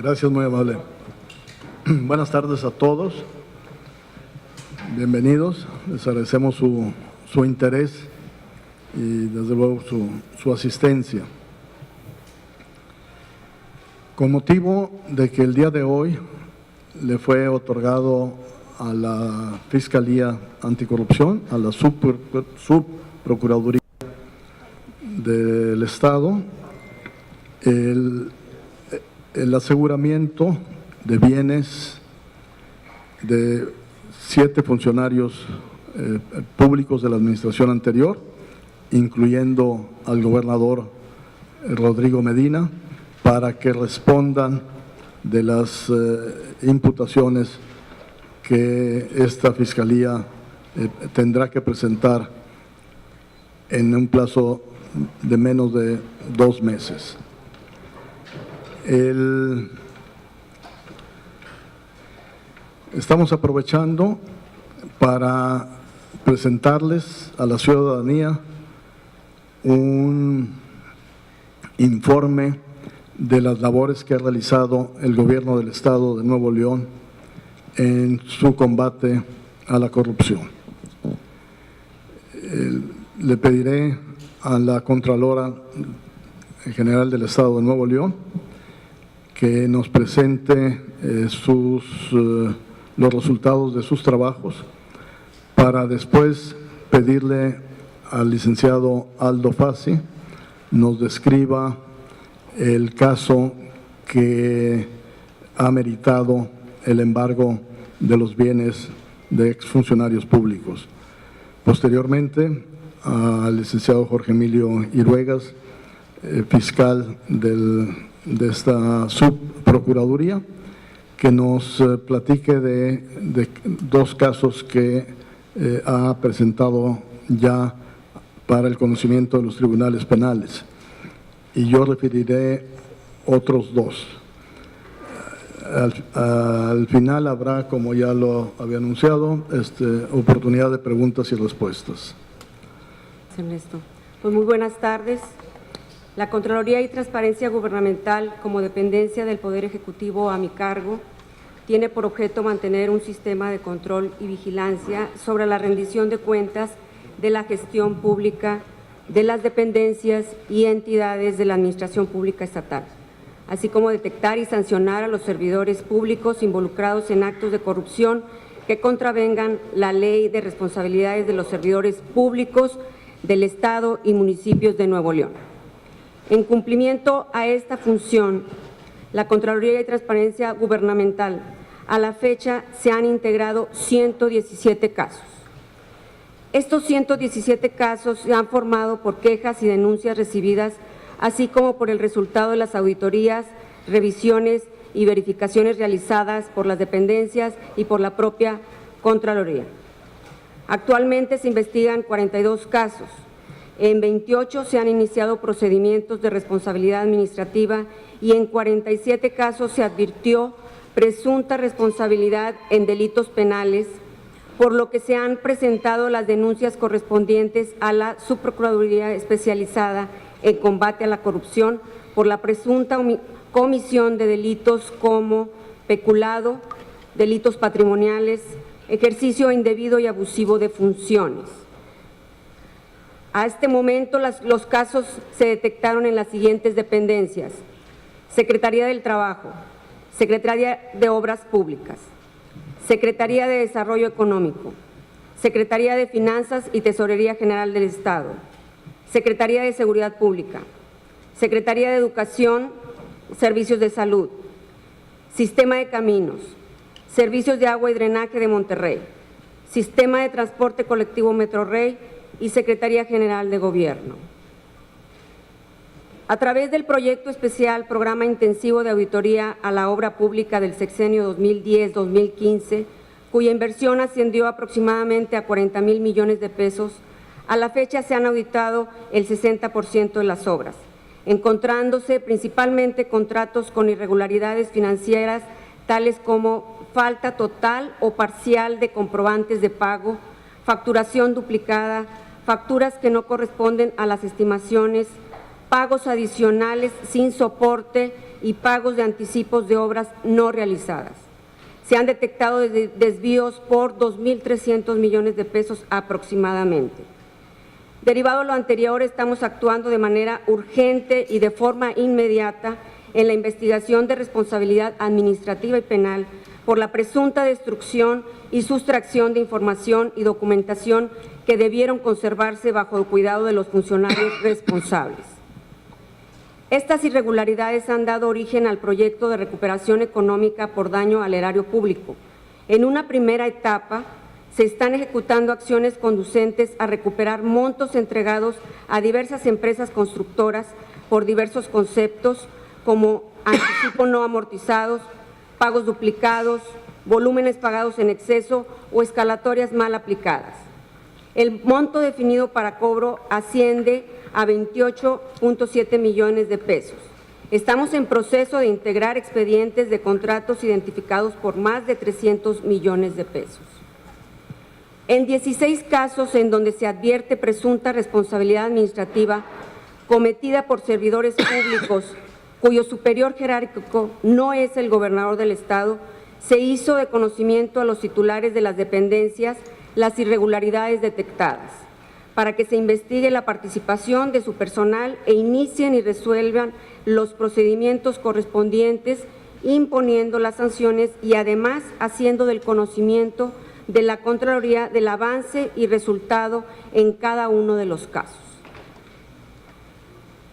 Gracias, muy amable. Buenas tardes a todos. Bienvenidos. Les agradecemos su interés y, desde luego, su asistencia. Con motivo de que el día de hoy le fue otorgado a la Fiscalía Anticorrupción, a la Subprocuraduría del Estado, el aseguramiento de bienes de 7 funcionarios públicos de la administración anterior, incluyendo al gobernador Rodrigo Medina, para que respondan de las imputaciones que esta Fiscalía tendrá que presentar en un plazo de menos de 2 meses. Estamos aprovechando para presentarles a la ciudadanía un informe de las labores que ha realizado el gobierno del Estado de Nuevo León en su combate a la corrupción. Le pediré a la Contralora General del Estado de Nuevo León que nos presente los resultados de sus trabajos, para después pedirle al licenciado Aldo Fassi nos describa el caso que ha meritado el embargo de los bienes de exfuncionarios públicos. Posteriormente, al licenciado Jorge Emilio Iruegas, fiscal de esta subprocuraduría, que nos platique de 2 casos que ha presentado ya para el conocimiento de los tribunales penales. Y yo referiré otros 2. Al final habrá, como ya lo había anunciado, oportunidad de preguntas y respuestas. Ernesto. Pues muy buenas tardes. La Contraloría y Transparencia Gubernamental, como dependencia del Poder Ejecutivo a mi cargo, tiene por objeto mantener un sistema de control y vigilancia sobre la rendición de cuentas de la gestión pública de las dependencias y entidades de la Administración Pública Estatal, así como detectar y sancionar a los servidores públicos involucrados en actos de corrupción que contravengan la Ley de Responsabilidades de los Servidores Públicos del Estado y municipios de Nuevo León. En cumplimiento a esta función, la Contraloría y Transparencia Gubernamental, a la fecha se han integrado 117 casos. Estos 117 casos se han formado por quejas y denuncias recibidas, así como por el resultado de las auditorías, revisiones y verificaciones realizadas por las dependencias y por la propia Contraloría. Actualmente se investigan 42 casos. En 28 se han iniciado procedimientos de responsabilidad administrativa y en 47 casos se advirtió presunta responsabilidad en delitos penales, por lo que se han presentado las denuncias correspondientes a la Subprocuraduría Especializada en Combate a la Corrupción por la presunta comisión de delitos como peculado, delitos patrimoniales, ejercicio indebido y abusivo de funciones. A este momento los casos se detectaron en las siguientes dependencias: Secretaría del Trabajo, Secretaría de Obras Públicas, Secretaría de Desarrollo Económico, Secretaría de Finanzas y Tesorería General del Estado, Secretaría de Seguridad Pública, Secretaría de Educación, Servicios de Salud, Sistema de Caminos, Servicios de Agua y Drenaje de Monterrey, Sistema de Transporte Colectivo Metrorrey y Secretaría General de Gobierno. A través del proyecto especial Programa Intensivo de Auditoría a la Obra Pública del sexenio 2010-2015, cuya inversión ascendió aproximadamente a 40,000 millones de pesos, a la fecha se han auditado el 60% de las obras, encontrándose principalmente contratos con irregularidades financieras, tales como falta total o parcial de comprobantes de pago, facturación duplicada, facturas que no corresponden a las estimaciones, pagos adicionales sin soporte y pagos de anticipos de obras no realizadas. Se han detectado desvíos por 2.300 millones de pesos aproximadamente. Derivado de lo anterior, estamos actuando de manera urgente y de forma inmediata en la investigación de responsabilidad administrativa y penal por la presunta destrucción y sustracción de información y documentación que debieron conservarse bajo el cuidado de los funcionarios responsables. Estas irregularidades han dado origen al proyecto de recuperación económica por daño al erario público. En una primera etapa, se están ejecutando acciones conducentes a recuperar montos entregados a diversas empresas constructoras por diversos conceptos, como anticipo no amortizados, pagos duplicados, volúmenes pagados en exceso o escalatorias mal aplicadas. El monto definido para cobro asciende a 28.7 millones de pesos. Estamos en proceso de integrar expedientes de contratos identificados por más de 300 millones de pesos. En 16 casos en donde se advierte presunta responsabilidad administrativa cometida por servidores públicos cuyo superior jerárquico no es el gobernador del Estado, se hizo de conocimiento a los titulares de las dependencias las irregularidades detectadas, para que se investigue la participación de su personal e inicien y resuelvan los procedimientos correspondientes, imponiendo las sanciones y además haciendo del conocimiento de la Contraloría del avance y resultado en cada uno de los casos.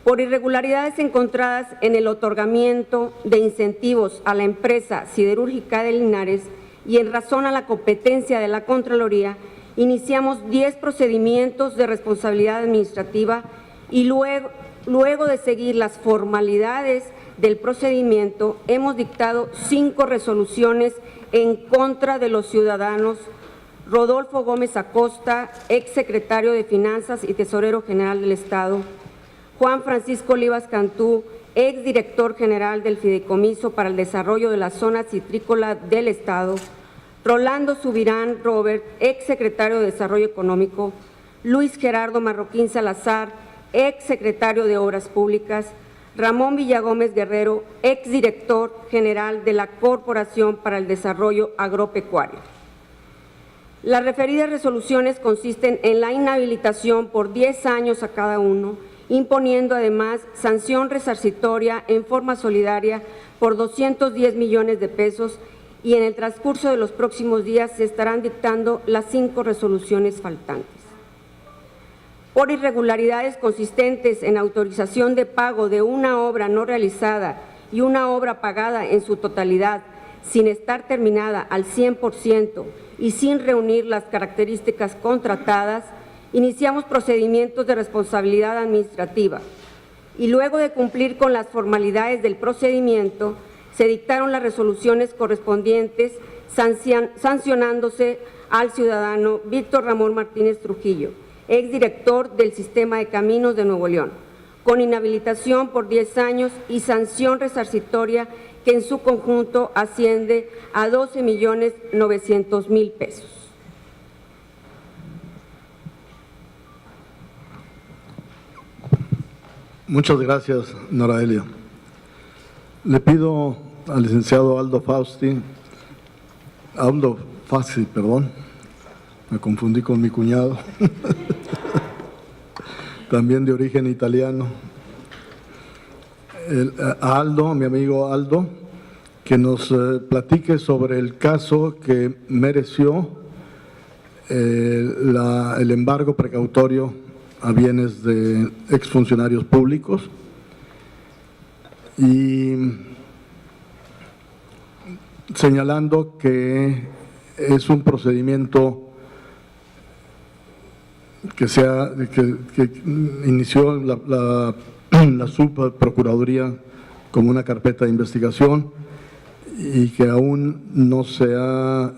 Por irregularidades encontradas en el otorgamiento de incentivos a la empresa siderúrgica de Linares y en razón a la competencia de la Contraloría, iniciamos 10 procedimientos de responsabilidad administrativa y luego de seguir las formalidades del procedimiento, hemos dictado 5 resoluciones en contra de los ciudadanos Rodolfo Gómez Acosta, exsecretario de Finanzas y Tesorero General del Estado, Juan Francisco Olivas Cantú, exdirector general del Fideicomiso para el Desarrollo de la Zona Citrícola del Estado, Rolando Subirán Robert, exsecretario de Desarrollo Económico, Luis Gerardo Marroquín Salazar, exsecretario de Obras Públicas, Ramón Villagómez Guerrero, exdirector general de la Corporación para el Desarrollo Agropecuario. Las referidas resoluciones consisten en la inhabilitación por 10 años a cada uno, imponiendo además sanción resarcitoria en forma solidaria por 210 millones de pesos y en el transcurso de los próximos días se estarán dictando las 5 resoluciones faltantes. Por irregularidades consistentes en autorización de pago de una obra no realizada y una obra pagada en su totalidad sin estar terminada al 100% y sin reunir las características contratadas, iniciamos procedimientos de responsabilidad administrativa y luego de cumplir con las formalidades del procedimiento, se dictaron las resoluciones correspondientes sancionándose al ciudadano Víctor Ramón Martínez Trujillo, exdirector del Sistema de Caminos de Nuevo León, con inhabilitación por 10 años y sanción resarcitoria que en su conjunto asciende a 12.900.000 pesos. Muchas gracias, Noraelia. Le pido al licenciado Aldo Fassi, me confundí con mi cuñado, también de origen italiano, a Aldo, mi amigo Aldo, que nos platique sobre el caso que mereció el embargo precautorio a bienes de exfuncionarios públicos y señalando que es un procedimiento que inició la Subprocuraduría como una carpeta de investigación y que aún no se ha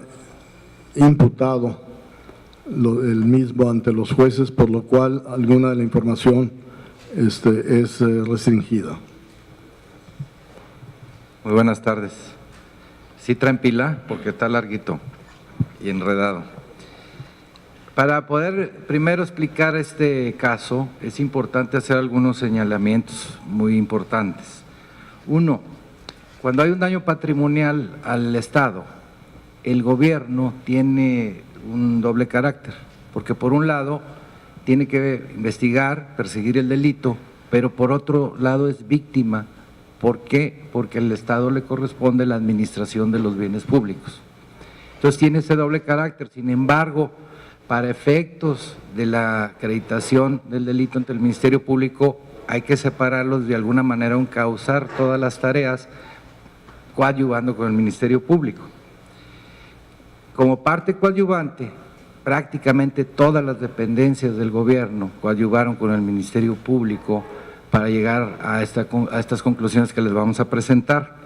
imputado el mismo ante los jueces, por lo cual alguna de la información es restringida. Muy buenas tardes. Sí traen pila porque está larguito y enredado. Para poder primero explicar este caso, es importante hacer algunos señalamientos muy importantes. Uno, cuando hay un daño patrimonial al Estado, el gobierno tiene un doble carácter, porque por un lado tiene que investigar, perseguir el delito, pero por otro lado es víctima. ¿Por qué? Porque al Estado le corresponde la administración de los bienes públicos. Entonces tiene ese doble carácter. Sin embargo, para efectos de la acreditación del delito ante el Ministerio Público, hay que separarlos de alguna manera, encauzar todas las tareas coadyuvando con el Ministerio Público. Como parte coadyuvante, prácticamente todas las dependencias del gobierno coadyuvaron con el Ministerio Público para llegar a estas conclusiones que les vamos a presentar.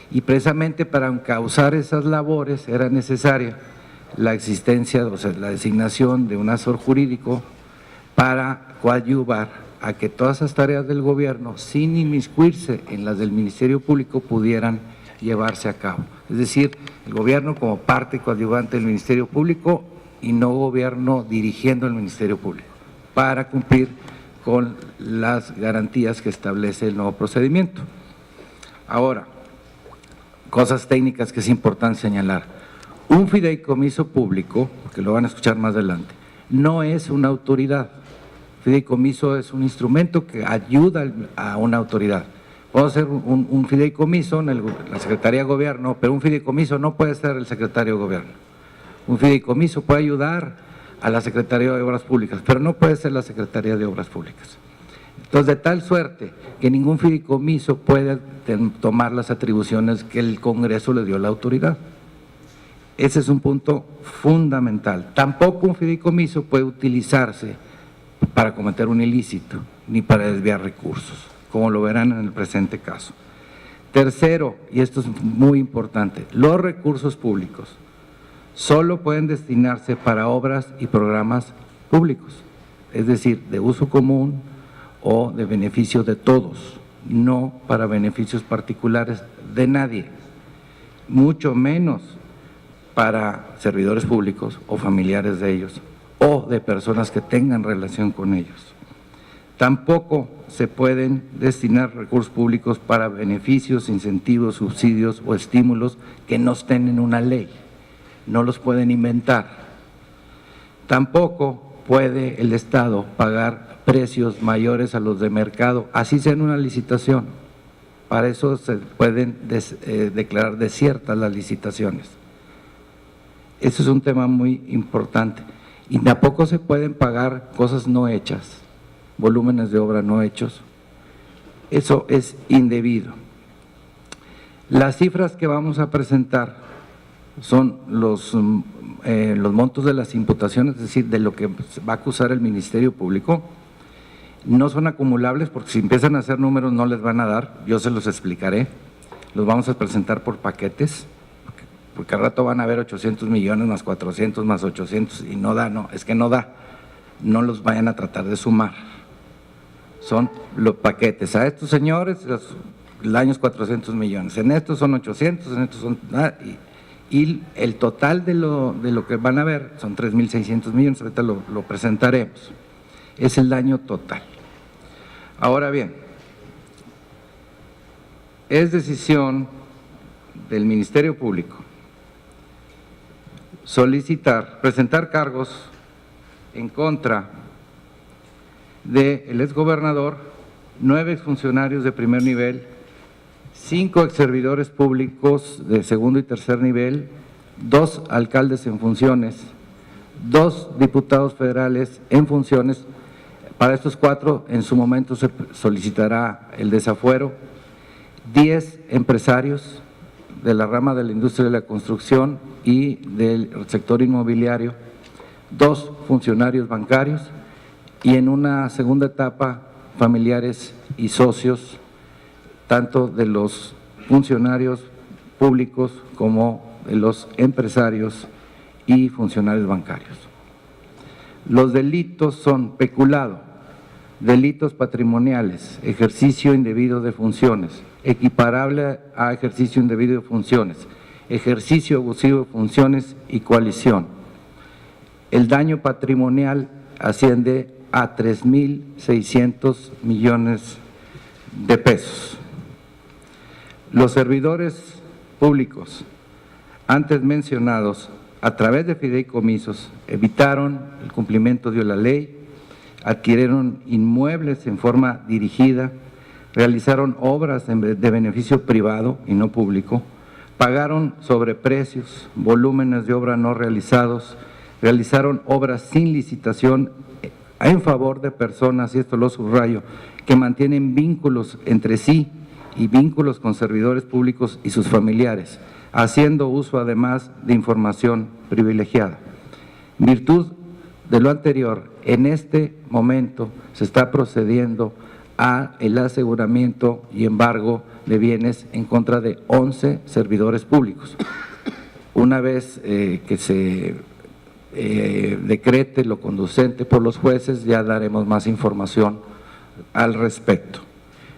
Y precisamente para encauzar esas labores era necesaria la existencia, o sea, la designación de un asesor jurídico para coadyuvar a que todas esas tareas del gobierno, sin inmiscuirse en las del Ministerio Público, pudieran llevarse a cabo. Es decir, el gobierno como parte coadyuvante del Ministerio Público y no gobierno dirigiendo el Ministerio Público, para cumplir con las garantías que establece el nuevo procedimiento. Ahora, cosas técnicas que es importante señalar. Un fideicomiso público, que lo van a escuchar más adelante, no es una autoridad. Fideicomiso es un instrumento que ayuda a una autoridad. Puedo hacer un fideicomiso en la Secretaría de Gobierno, pero un fideicomiso no puede ser el secretario de Gobierno. Un fideicomiso puede ayudar a la Secretaría de Obras Públicas, pero no puede ser la Secretaría de Obras Públicas. Entonces, de tal suerte que ningún fideicomiso puede tomar las atribuciones que el Congreso le dio a la autoridad. Ese es un punto fundamental. Tampoco un fideicomiso puede utilizarse para cometer un ilícito, ni para desviar recursos, como lo verán en el presente caso. Tercero, y esto es muy importante, los recursos públicos solo pueden destinarse para obras y programas públicos, es decir, de uso común o de beneficio de todos, no para beneficios particulares de nadie, mucho menos para servidores públicos o familiares de ellos o de personas que tengan relación con ellos. Tampoco se pueden destinar recursos públicos para beneficios, incentivos, subsidios o estímulos que no estén en una ley, no los pueden inventar. Tampoco puede el Estado pagar precios mayores a los de mercado, así sea en una licitación. Para eso se pueden declarar desiertas las licitaciones. Eso es un tema muy importante. Y tampoco se pueden pagar cosas no hechas, volúmenes de obra no hechos. Eso es indebido. Las cifras que vamos a presentar son los montos de las imputaciones, es decir, de lo que va a acusar el Ministerio Público. No son acumulables porque si empiezan a hacer números no les van a dar, yo se los explicaré. Los vamos a presentar por paquetes, porque al rato van a haber 800 millones más 400 más 800 y no da, no, es que no da. No los vayan a tratar de sumar. Son los paquetes. A estos señores, el año es 400 millones, en estos son 800, en estos son… y el total de lo que van a ver son 3.600 millones, ahorita lo presentaremos. Es el daño total. Ahora bien, es decisión del Ministerio Público presentar cargos en contra del exgobernador, 9 exfuncionarios de primer nivel, 5 exservidores públicos de segundo y tercer nivel, 2 alcaldes en funciones, 2 diputados federales en funciones. Para estos 4 en su momento se solicitará el desafuero, 10 empresarios de la rama de la industria de la construcción y del sector inmobiliario, 2 funcionarios bancarios y en una segunda etapa familiares y socios, tanto de los funcionarios públicos como de los empresarios y funcionarios bancarios. Los delitos son peculado, delitos patrimoniales, ejercicio indebido de funciones, equiparable a ejercicio indebido de funciones, ejercicio abusivo de funciones y coalición. El daño patrimonial asciende a 3.600 millones de pesos. Los servidores públicos antes mencionados, a través de fideicomisos, evitaron el cumplimiento de la ley, adquirieron inmuebles en forma dirigida, realizaron obras de beneficio privado y no público, pagaron sobreprecios, volúmenes de obra no realizados, realizaron obras sin licitación en favor de personas, y esto lo subrayo, que mantienen vínculos entre sí y vínculos con servidores públicos y sus familiares, haciendo uso además de información privilegiada. En virtud de lo anterior, en este momento se está procediendo a el aseguramiento y embargo de bienes en contra de 11 servidores públicos. Una vez que se decrete lo conducente por los jueces, ya daremos más información al respecto.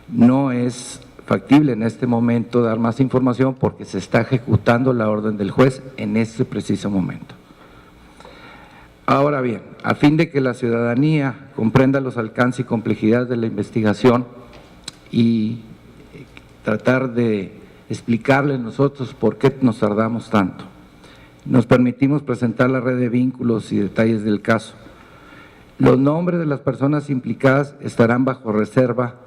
No es factible en este momento dar más información porque se está ejecutando la orden del juez en este preciso momento. Ahora bien, a fin de que la ciudadanía comprenda los alcances y complejidades de la investigación y tratar de explicarle nosotros por qué nos tardamos tanto, nos permitimos presentar la red de vínculos y detalles del caso. Los nombres de las personas implicadas estarán bajo reserva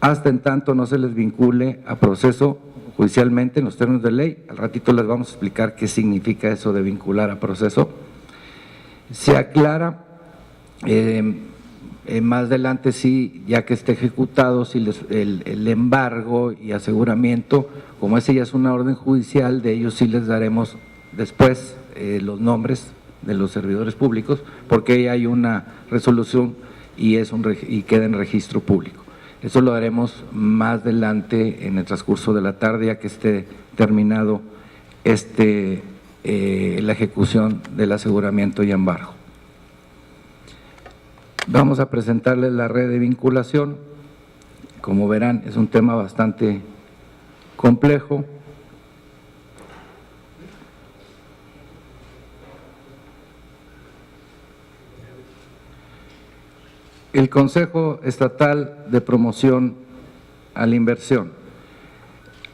hasta en tanto no se les vincule a proceso judicialmente en los términos de ley. Al ratito les vamos a explicar qué significa eso de vincular a proceso. Se aclara más adelante, sí, ya que esté ejecutado, si el embargo y aseguramiento, como ese ya es una orden judicial, de ellos sí les daremos después los nombres de los servidores públicos, porque ya hay una resolución y queda en registro público. Eso lo haremos más adelante en el transcurso de la tarde, ya que esté terminado la ejecución del aseguramiento y embargo. Vamos a presentarles la red de vinculación. Como verán, es un tema bastante complejo. El Consejo Estatal de Promoción a la Inversión,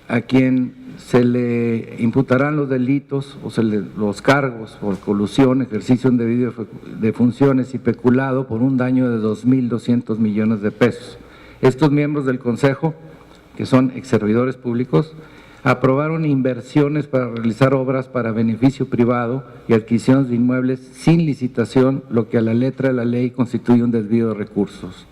a quien se le imputarán los delitos o los cargos por colusión, ejercicio indebido de funciones y peculado por un daño de 2.200 millones de pesos. Estos miembros del Consejo, que son exservidores públicos, aprobaron inversiones para realizar obras para beneficio privado y adquisiciones de inmuebles sin licitación, lo que a la letra de la ley constituye un desvío de recursos.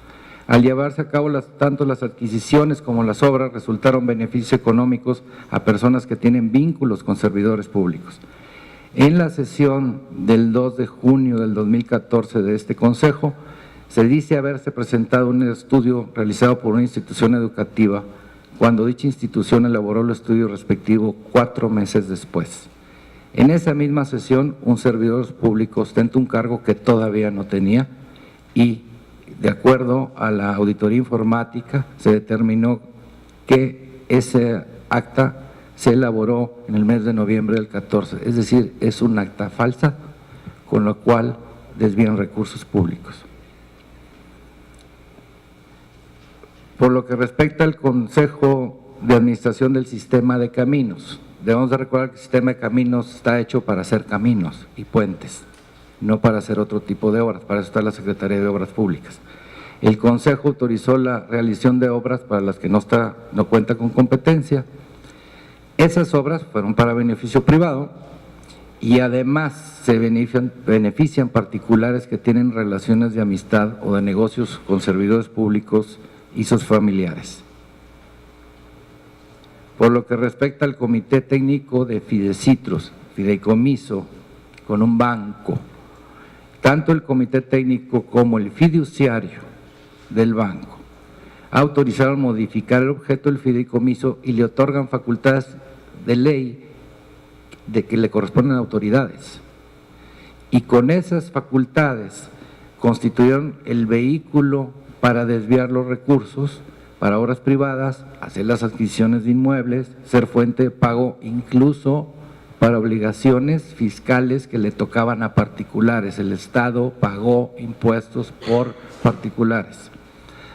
Al llevarse a cabo tanto las adquisiciones como las obras resultaron beneficios económicos a personas que tienen vínculos con servidores públicos. En la sesión del 2 de junio del 2014 de este Consejo, se dice haberse presentado un estudio realizado por una institución educativa, cuando dicha institución elaboró el estudio respectivo 4 meses después. En esa misma sesión, un servidor público ostenta un cargo que todavía no tenía y, de acuerdo a la auditoría informática, se determinó que ese acta se elaboró en el mes de noviembre del 14, es decir, es un acta falsa, con lo cual desvían recursos públicos. Por lo que respecta al Consejo de Administración del Sistema de Caminos, debemos de recordar que el sistema de caminos está hecho para hacer caminos y puentes, no para hacer otro tipo de obras, para eso está la Secretaría de Obras Públicas. El Consejo autorizó la realización de obras para las que no cuenta con competencia. Esas obras fueron para beneficio privado y además se benefician particulares que tienen relaciones de amistad o de negocios con servidores públicos y sus familiares. Por lo que respecta al Comité Técnico de Fidecitros, fideicomiso con un banco, tanto el Comité Técnico como el fiduciario del banco autorizaron modificar el objeto del fideicomiso y le otorgan facultades de ley de que le corresponden a autoridades. Y con esas facultades constituyeron el vehículo para desviar los recursos para obras privadas, hacer las adquisiciones de inmuebles, ser fuente de pago incluso para obligaciones fiscales que le tocaban a particulares. El Estado pagó impuestos por particulares.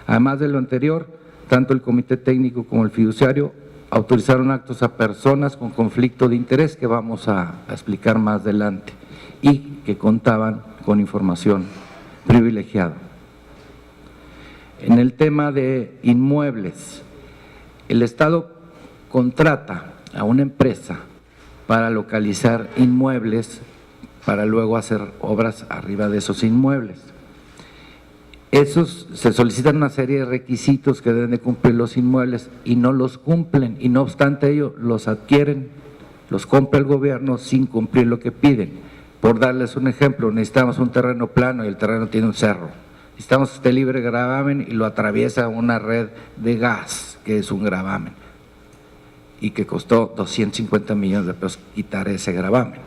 Además de lo anterior, tanto el Comité Técnico como el fiduciario autorizaron actos a personas con conflicto de interés, que vamos a explicar más adelante, y que contaban con información privilegiada. En el tema de inmuebles, el Estado contrata a una empresa para localizar inmuebles, para luego hacer obras arriba de esos inmuebles. Esos se solicitan una serie de requisitos que deben de cumplir los inmuebles y no los cumplen, y no obstante ello los adquieren, los compra el gobierno sin cumplir lo que piden. Por darles un ejemplo, necesitamos un terreno plano y el terreno tiene un cerro. Necesitamos este libre gravamen y lo atraviesa una red de gas, que es un gravamen, y que costó 250 millones de pesos quitar ese gravamen.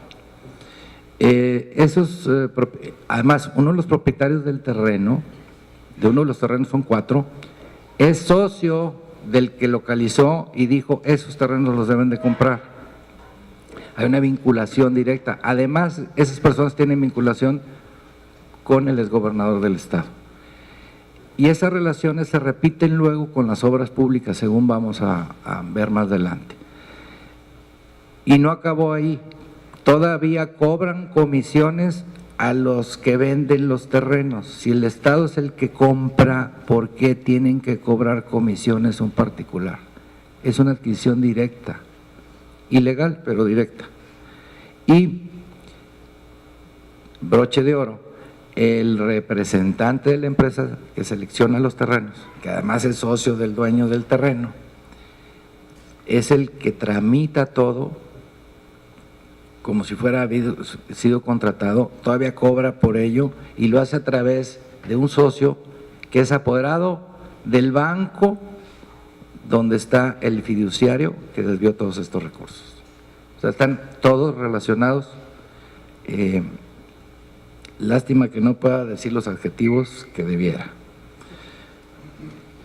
Además, uno de los propietarios del terreno, de uno de los terrenos, son 4, es socio del que localizó y dijo: esos terrenos los deben de comprar. Hay una vinculación directa. Además, esas personas tienen vinculación con el exgobernador del estado. Y esas relaciones se repiten luego con las obras públicas, según vamos a ver más adelante. Y no acabó ahí, todavía cobran comisiones a los que venden los terrenos. Si el Estado es el que compra, ¿por qué tienen que cobrar comisiones a un particular? Es una adquisición directa, ilegal, pero directa. Y broche de oro, el representante de la empresa que selecciona los terrenos, que además es socio del dueño del terreno, es el que tramita todo como si fuera sido contratado, todavía cobra por ello y lo hace a través de un socio que es apoderado del banco donde está el fiduciario que desvió todos estos recursos. O sea, están todos relacionados. Lástima que no pueda decir los adjetivos que debiera.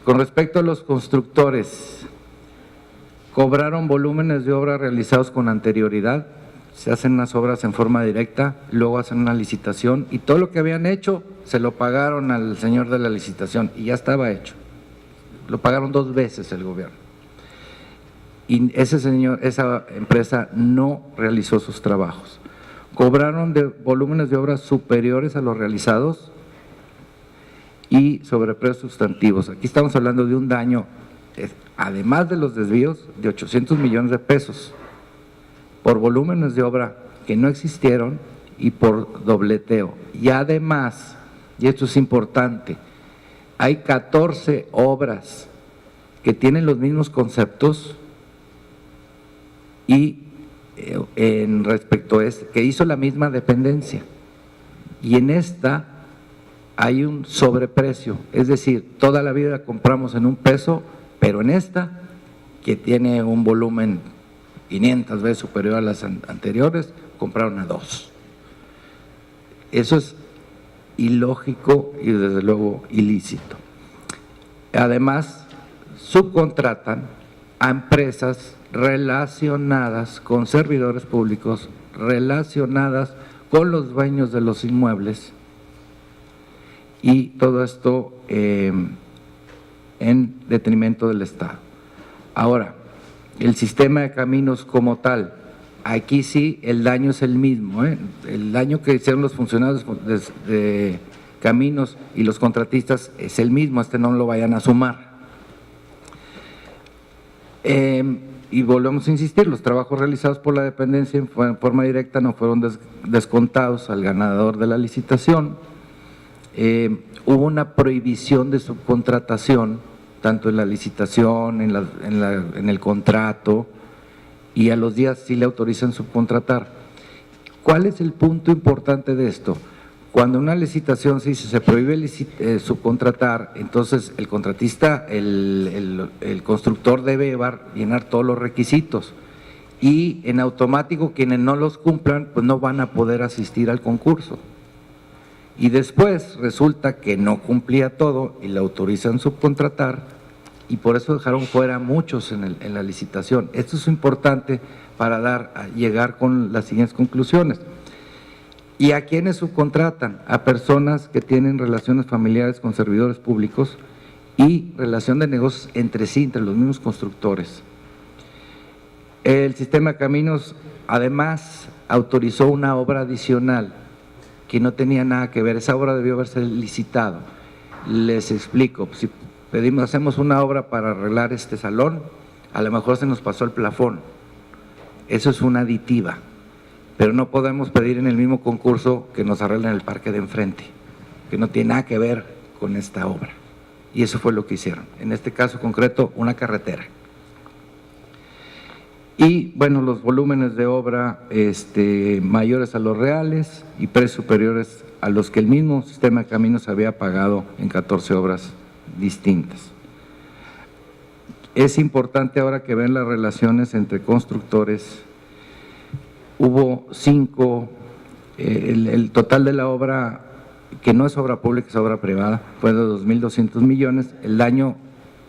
Con respecto a los constructores, cobraron volúmenes de obra realizados con anterioridad. Se hacen unas obras en forma directa, luego hacen una licitación y todo lo que habían hecho se lo pagaron al señor de la licitación y ya estaba hecho. Lo pagaron 2 veces el gobierno. Y esa empresa no realizó sus trabajos. Cobraron de volúmenes de obras superiores a los realizados y sobreprecios sustantivos. Aquí estamos hablando de un daño, además de los desvíos, de 800 millones de pesos. Por volúmenes de obra que no existieron y por dobleteo. Y además, y esto es importante, hay 14 obras que tienen los mismos conceptos y en respecto a que hizo la misma dependencia. Y en esta hay un sobreprecio, es decir, toda la vida la compramos en $1, pero en esta, que tiene un volumen 500 veces superior a las anteriores, compraron a 2. Eso es ilógico y desde luego ilícito. Además, subcontratan a empresas relacionadas con servidores públicos, relacionadas con los dueños de los inmuebles, y todo esto en detrimento del Estado. Ahora, el sistema de caminos como tal, aquí sí el daño es el mismo, el daño que hicieron los funcionarios de caminos y los contratistas es el mismo, no lo vayan a sumar. Y volvemos a insistir, los trabajos realizados por la dependencia en forma directa no fueron descontados al ganador de la licitación. Hubo una prohibición de subcontratación, tanto en la licitación, en el contrato, y a los días sí le autorizan subcontratar. ¿Cuál es el punto importante de esto? Cuando una licitación se prohíbe subcontratar, entonces el contratista, el constructor debe llenar todos los requisitos y en automático quienes no los cumplan pues no van a poder asistir al concurso. Y después resulta que no cumplía todo y le autorizan subcontratar y por eso dejaron fuera a muchos en la licitación. Esto es importante para llegar con las siguientes conclusiones. ¿Y a quiénes subcontratan? A personas que tienen relaciones familiares con servidores públicos y relación de negocios entre sí, entre los mismos constructores. El sistema de caminos además autorizó una obra adicional que no tenía nada que ver, esa obra debió haberse licitado. Les explico, si hacemos una obra para arreglar este salón, a lo mejor se nos pasó el plafón, eso es una aditiva, pero no podemos pedir en el mismo concurso que nos arreglen el parque de enfrente, que no tiene nada que ver con esta obra, y eso fue lo que hicieron, en este caso concreto una carretera. Y bueno, los volúmenes de obra mayores a los reales y precios superiores a los que el mismo sistema de caminos había pagado en 14 obras distintas. Es importante ahora que ven las relaciones entre constructores. Hubo 5, el total de la obra, que no es obra pública, es obra privada, fue de 2.200 millones, el daño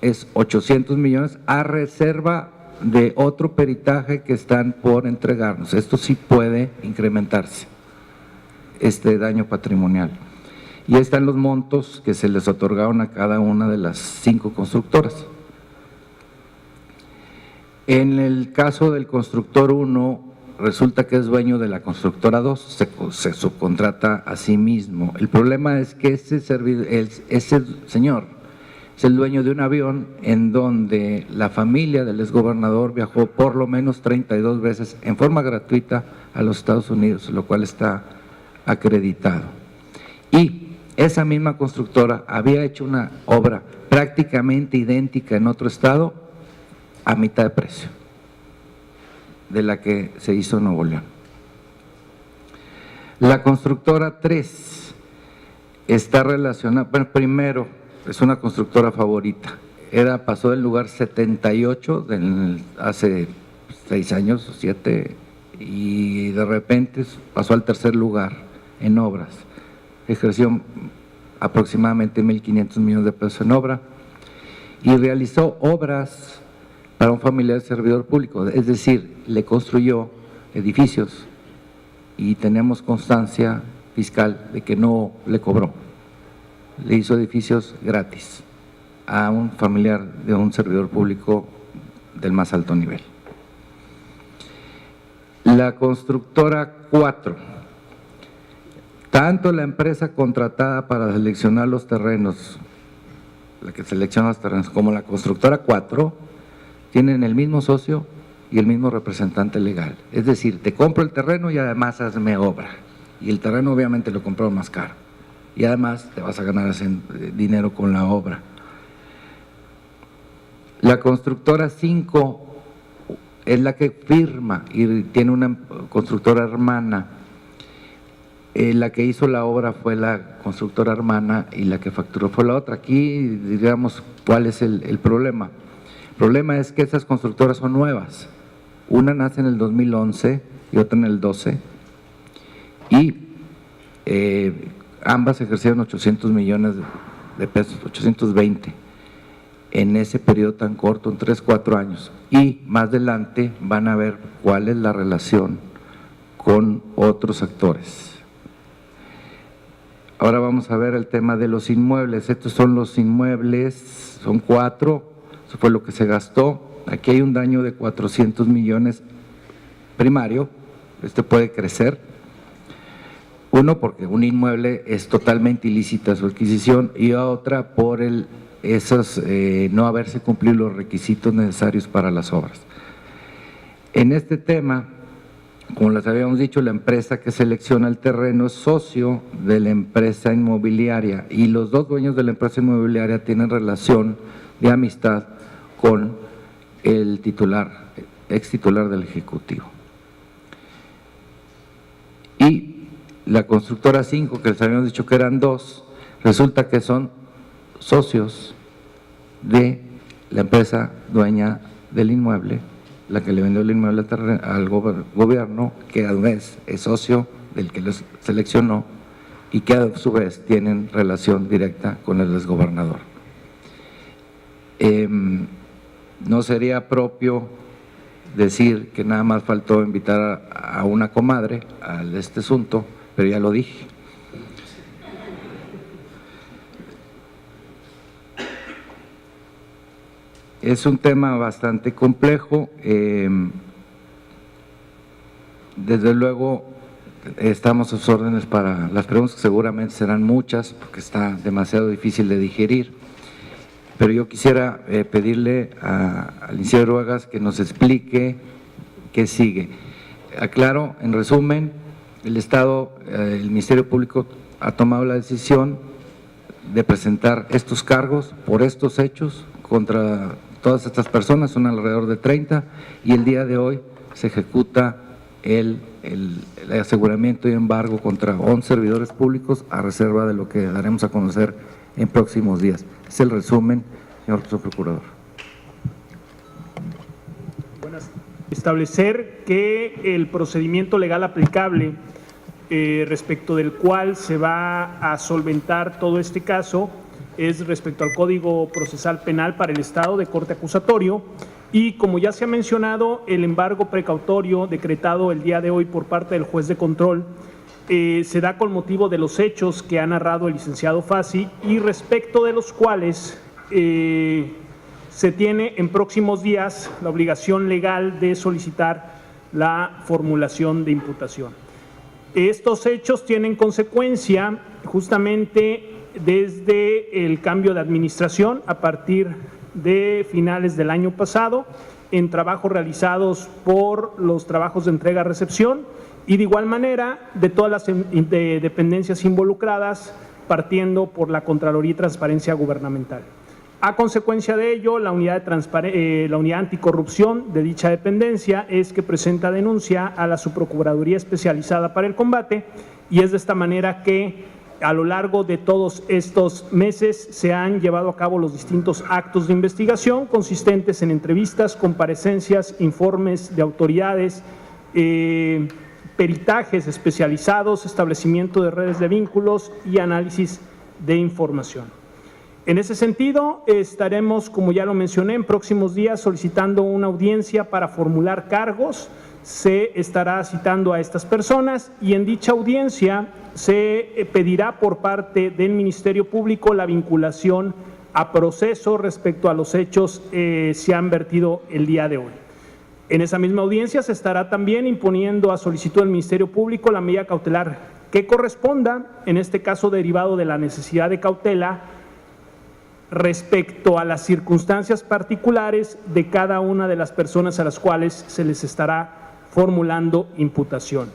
es 800 millones a reserva de otro peritaje que están por entregarnos. Esto sí puede incrementarse, este daño patrimonial. Y están los montos que se les otorgaron a cada una de las 5 constructoras. En el caso del constructor 1, resulta que es dueño de la constructora 2, se subcontrata a sí mismo. El problema es que ese señor es el dueño de un avión en donde la familia del exgobernador viajó por lo menos 32 veces en forma gratuita a los Estados Unidos, lo cual está acreditado. Y esa misma constructora había hecho una obra prácticamente idéntica en otro estado a mitad de precio de la que se hizo en Nuevo León. La constructora 3 está relacionada, bueno, primero, es una constructora favorita, pasó del lugar 78 hace 6 años o 7 y de repente pasó al tercer lugar en obras, ejerció aproximadamente 1.500 millones de pesos en obra y realizó obras para un familiar servidor público, es decir, le construyó edificios y tenemos constancia fiscal de que no le cobró. Le hizo edificios gratis a un familiar de un servidor público del más alto nivel. La constructora 4, tanto la empresa contratada para seleccionar los terrenos, la que selecciona los terrenos, como la constructora 4, tienen el mismo socio y el mismo representante legal. Es decir, te compro el terreno y además hazme obra. Y el terreno obviamente lo compraron más caro. Y además te vas a ganar ese dinero con la obra. La constructora 5 es la que firma y tiene una constructora hermana. La que hizo la obra fue la constructora hermana y la que facturó fue la otra. Aquí, digamos, ¿cuál es el problema? El problema es que esas constructoras son nuevas. Una nace en el 2011 y otra en el 12. Y ambas ejercieron 800 millones de pesos, 820, en ese periodo tan corto, en 3-4 años. Y más adelante van a ver cuál es la relación con otros actores. Ahora vamos a ver el tema de los inmuebles. Estos son los inmuebles, son 4, eso fue lo que se gastó. Aquí hay un daño de 400 millones primario, puede crecer. Uno, porque un inmueble es totalmente ilícita su adquisición y otra por no haberse cumplido los requisitos necesarios para las obras. En este tema, como les habíamos dicho, la empresa que selecciona el terreno es socio de la empresa inmobiliaria y los 2 dueños de la empresa inmobiliaria tienen relación de amistad con el ex titular del Ejecutivo. Y la constructora 5, que les habíamos dicho que eran 2, resulta que son socios de la empresa dueña del inmueble, la que le vendió el inmueble al gobierno, que a vez es socio del que los seleccionó y que a su vez tienen relación directa con el exgobernador. No sería propio decir que nada más faltó invitar a una comadre a este asunto, pero ya lo dije. Es un tema bastante complejo. Desde luego, estamos a sus órdenes para las preguntas, que seguramente serán muchas, porque está demasiado difícil de digerir. Pero yo quisiera pedirle al licenciado Ruegas que nos explique qué sigue. Aclaro, en resumen, el Estado, el Ministerio Público ha tomado la decisión de presentar estos cargos por estos hechos contra todas estas personas, son alrededor de 30, y el día de hoy se ejecuta el aseguramiento y embargo contra 11 servidores públicos a reserva de lo que daremos a conocer en próximos días. Es el resumen, señor Procurador. Establecer que el procedimiento legal aplicable respecto del cual se va a solventar todo este caso es respecto al Código Procesal Penal para el Estado de corte acusatorio, y como ya se ha mencionado, el embargo precautorio decretado el día de hoy por parte del juez de control se da con motivo de los hechos que ha narrado el licenciado Fassi y respecto de los cuales se tiene en próximos días la obligación legal de solicitar la formulación de imputación. Estos hechos tienen consecuencia justamente desde el cambio de administración a partir de finales del año pasado en trabajos realizados por los trabajos de entrega-recepción y de igual manera de todas las dependencias involucradas, partiendo por la Contraloría y Transparencia Gubernamental. A consecuencia de ello, la unidad anticorrupción de dicha dependencia es que presenta denuncia a la Subprocuraduría Especializada para el Combate, y es de esta manera que a lo largo de todos estos meses se han llevado a cabo los distintos actos de investigación consistentes en entrevistas, comparecencias, informes de autoridades, peritajes especializados, establecimiento de redes de vínculos y análisis de información. En ese sentido, estaremos, como ya lo mencioné, en próximos días solicitando una audiencia para formular cargos. Se estará citando a estas personas y en dicha audiencia se pedirá por parte del Ministerio Público la vinculación a proceso respecto a los hechos se han vertido el día de hoy. En esa misma audiencia se estará también imponiendo a solicitud del Ministerio Público la medida cautelar que corresponda, en este caso derivado de la necesidad de cautela, respecto a las circunstancias particulares de cada una de las personas a las cuales se les estará formulando imputación.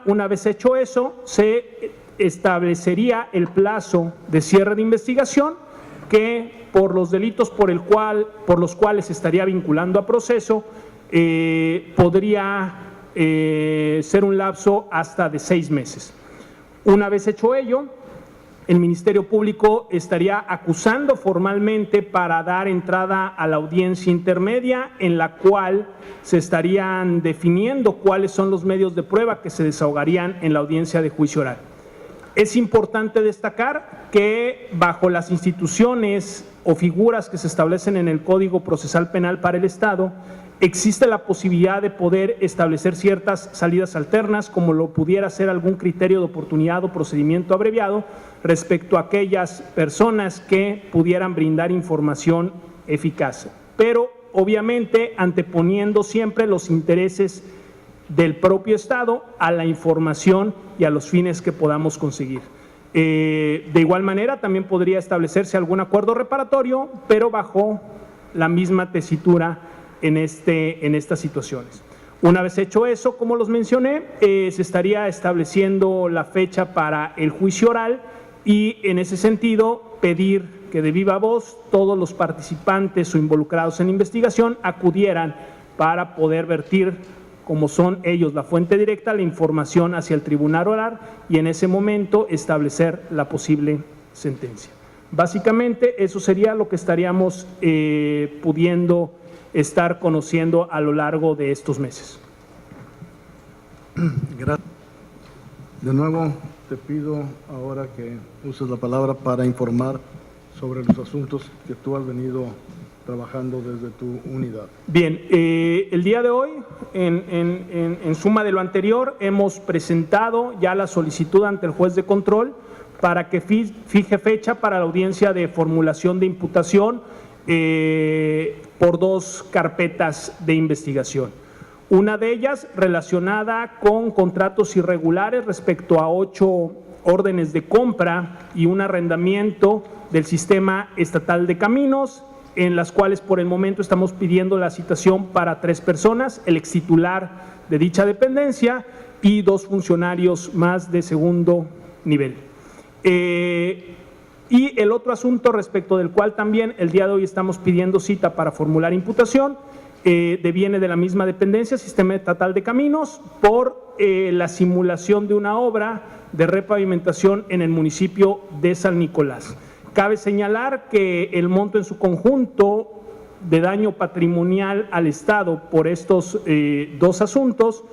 Una vez hecho eso, se establecería el plazo de cierre de investigación que por los delitos por los cuales se estaría vinculando a proceso podría ser un lapso hasta de 6 meses. Una vez hecho ello, el Ministerio Público estaría acusando formalmente para dar entrada a la audiencia intermedia, en la cual se estarían definiendo cuáles son los medios de prueba que se desahogarían en la audiencia de juicio oral. Es importante destacar que bajo las instituciones o figuras que se establecen en el Código Procesal Penal para el Estado, existe la posibilidad de poder establecer ciertas salidas alternas, como lo pudiera ser algún criterio de oportunidad o procedimiento abreviado respecto a aquellas personas que pudieran brindar información eficaz, pero obviamente anteponiendo siempre los intereses del propio Estado a la información y a los fines que podamos conseguir. De igual manera, también podría establecerse algún acuerdo reparatorio, pero bajo la misma tesitura en estas situaciones. Una vez hecho eso, como los mencioné, se estaría estableciendo la fecha para el juicio oral y en ese sentido pedir que de viva voz todos los participantes o involucrados en la investigación acudieran para poder vertir, como son ellos la fuente directa, la información hacia el tribunal oral y en ese momento establecer la posible sentencia. Básicamente eso sería lo que estaríamos pudiendo estar conociendo a lo largo de estos meses. Gracias. De nuevo, te pido ahora que uses la palabra para informar sobre los asuntos que tú has venido trabajando desde tu unidad. Bien, el día de hoy, en suma de lo anterior, hemos presentado ya la solicitud ante el juez de control para que fije fecha para la audiencia de formulación de imputación por 2 carpetas de investigación. Una de ellas relacionada con contratos irregulares respecto a 8 órdenes de compra y un arrendamiento del sistema estatal de caminos, en las cuales por el momento estamos pidiendo la citación para 3 personas, el extitular de dicha dependencia y 2 funcionarios más de segundo nivel. Y el otro asunto respecto del cual también el día de hoy estamos pidiendo cita para formular imputación, deviene de la misma dependencia, Sistema Estatal de Caminos, por la simulación de una obra de repavimentación en el municipio de San Nicolás. Cabe señalar que el monto en su conjunto de daño patrimonial al Estado por estos 2 asuntos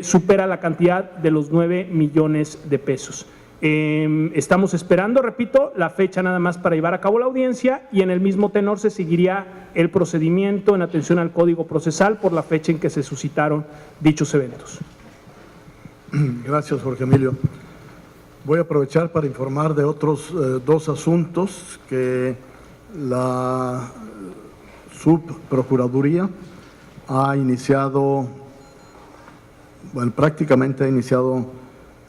supera la cantidad de los 9 millones de pesos. Estamos esperando, repito, la fecha nada más para llevar a cabo la audiencia y en el mismo tenor se seguiría el procedimiento en atención al Código Procesal por la fecha en que se suscitaron dichos eventos. Gracias, Jorge Emilio. Voy a aprovechar para informar de otros 2 asuntos que la Subprocuraduría ha iniciado, bueno, prácticamente ha iniciado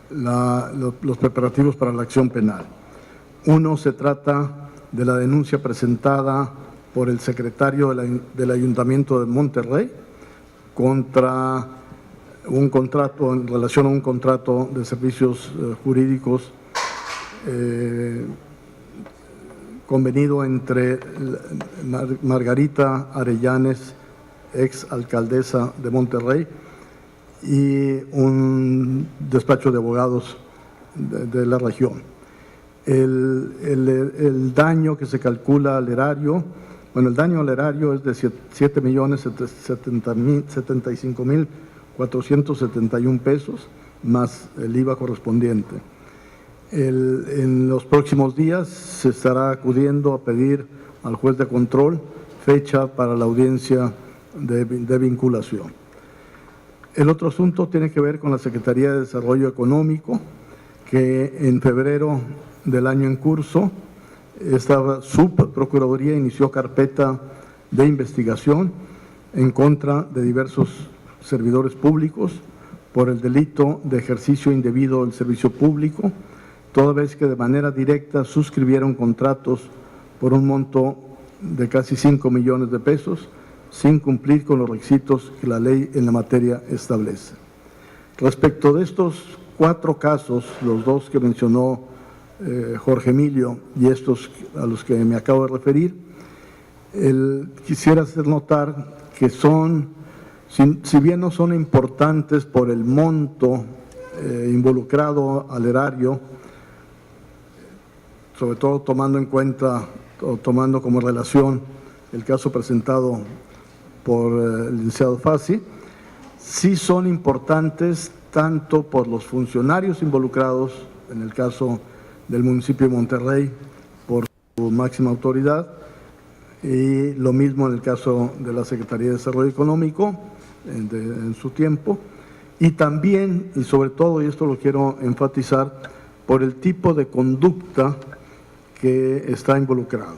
los preparativos para la acción penal. Uno se trata de la denuncia presentada por el secretario del Ayuntamiento de Monterrey contra un contrato, en relación a un contrato de servicios jurídicos convenido entre Margarita Arellanes, ex alcaldesa de Monterrey, y un despacho de abogados de la región. El daño que se calcula al erario, bueno, el daño al erario es de 7.075.471 pesos, más el IVA correspondiente. En los próximos días se estará acudiendo a pedir al juez de control fecha para la audiencia de vinculación. El otro asunto tiene que ver con la Secretaría de Desarrollo Económico, que en febrero del año en curso, esta Subprocuraduría inició carpeta de investigación en contra de diversos servidores públicos por el delito de ejercicio indebido del servicio público, toda vez que de manera directa suscribieron contratos por un monto de casi 5 millones de pesos, sin cumplir con los requisitos que la ley en la materia establece. Respecto de estos 4 casos, los 2 que mencionó Jorge Emilio y estos a los que me acabo de referir, quisiera hacer notar que son, si bien no son importantes por el monto involucrado al erario, sobre todo tomando en cuenta o tomando como relación el caso presentado por el licenciado Fassi, sí son importantes tanto por los funcionarios involucrados, en el caso del municipio de Monterrey, por su máxima autoridad, y lo mismo en el caso de la Secretaría de Desarrollo Económico, en su tiempo, y también, y sobre todo, y esto lo quiero enfatizar, por el tipo de conducta que está involucrado.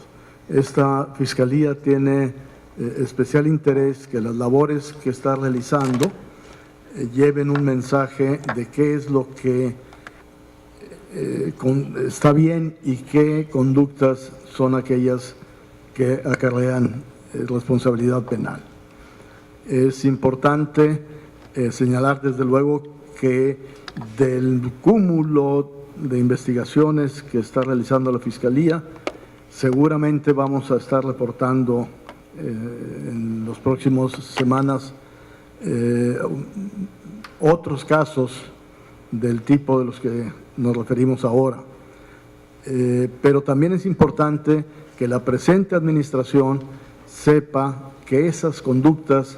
Esta Fiscalía tiene especial interés que las labores que está realizando lleven un mensaje de qué es lo que está bien y qué conductas son aquellas que acarrean responsabilidad penal. Es importante señalar desde luego que del cúmulo de investigaciones que está realizando la Fiscalía, seguramente vamos a estar reportando en las próximas semanas otros casos del tipo de los que nos referimos ahora. Pero también es importante que la presente administración sepa que esas conductas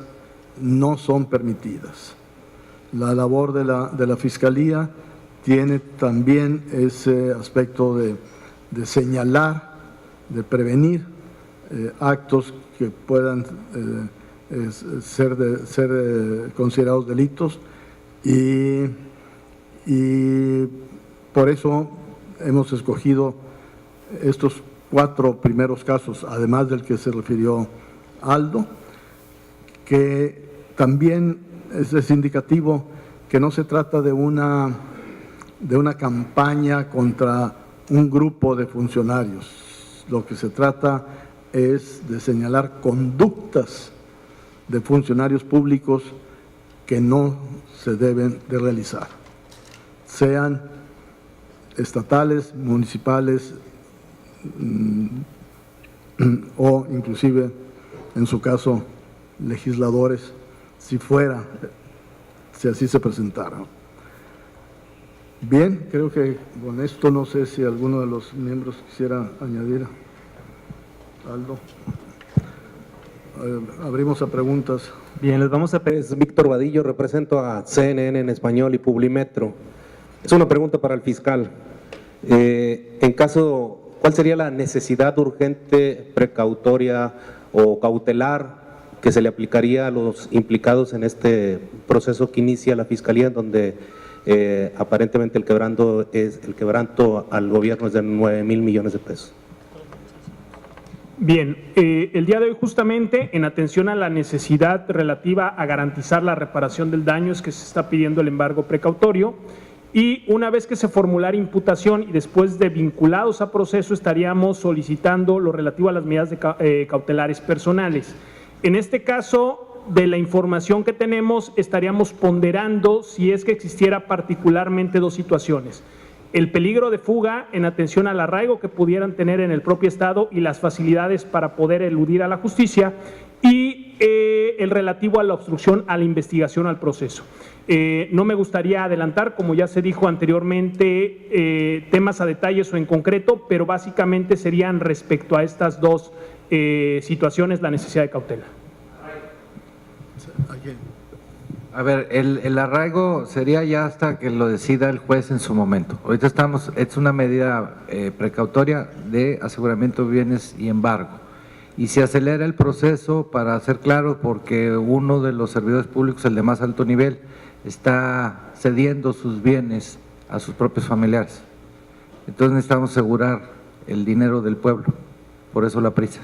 no son permitidas. La labor de la Fiscalía tiene también ese aspecto de señalar, de prevenir actos que puedan ser considerados delitos y por eso hemos escogido estos 4 primeros casos, además del que se refirió Aldo, que También es indicativo que no se trata de una campaña contra un grupo de funcionarios. Lo que se trata es de señalar conductas de funcionarios públicos que no se deben de realizar, sean estatales, municipales o inclusive, en su caso, legisladores, si así se presentara. Bien, creo que con esto no sé si alguno de los miembros quisiera añadir algo. Abrimos a preguntas. Bien, les vamos a pedir. Víctor Vadillo, represento a CNN en español y Publimetro. Es una pregunta para el fiscal. En caso, ¿cuál sería la necesidad urgente, precautoria o cautelar que se le aplicaría a los implicados en este proceso que inicia la Fiscalía, donde aparentemente el quebranto al gobierno es de 9,000 millones de pesos? Bien, el día de hoy justamente en atención a la necesidad relativa a garantizar la reparación del daño es que se está pidiendo el embargo precautorio, y una vez que se formulara imputación y después de vinculados a proceso estaríamos solicitando lo relativo a las medidas cautelares personales. En este caso, de la información que tenemos, estaríamos ponderando si es que existiera particularmente dos situaciones: el peligro de fuga en atención al arraigo que pudieran tener en el propio Estado y las facilidades para poder eludir a la justicia, y el relativo a la obstrucción a la investigación, al proceso. No me gustaría adelantar, como ya se dijo anteriormente, temas a detalles o en concreto, pero básicamente serían respecto a estas dos situaciones la necesidad de cautela. A ver, el arraigo sería ya hasta que lo decida el juez en su momento. Ahorita es una medida precautoria de aseguramiento de bienes y embargo. Y se acelera el proceso, para ser claro, porque uno de los servidores públicos, el de más alto nivel, está cediendo sus bienes a sus propios familiares. Entonces necesitamos asegurar el dinero del pueblo, por eso la prisa.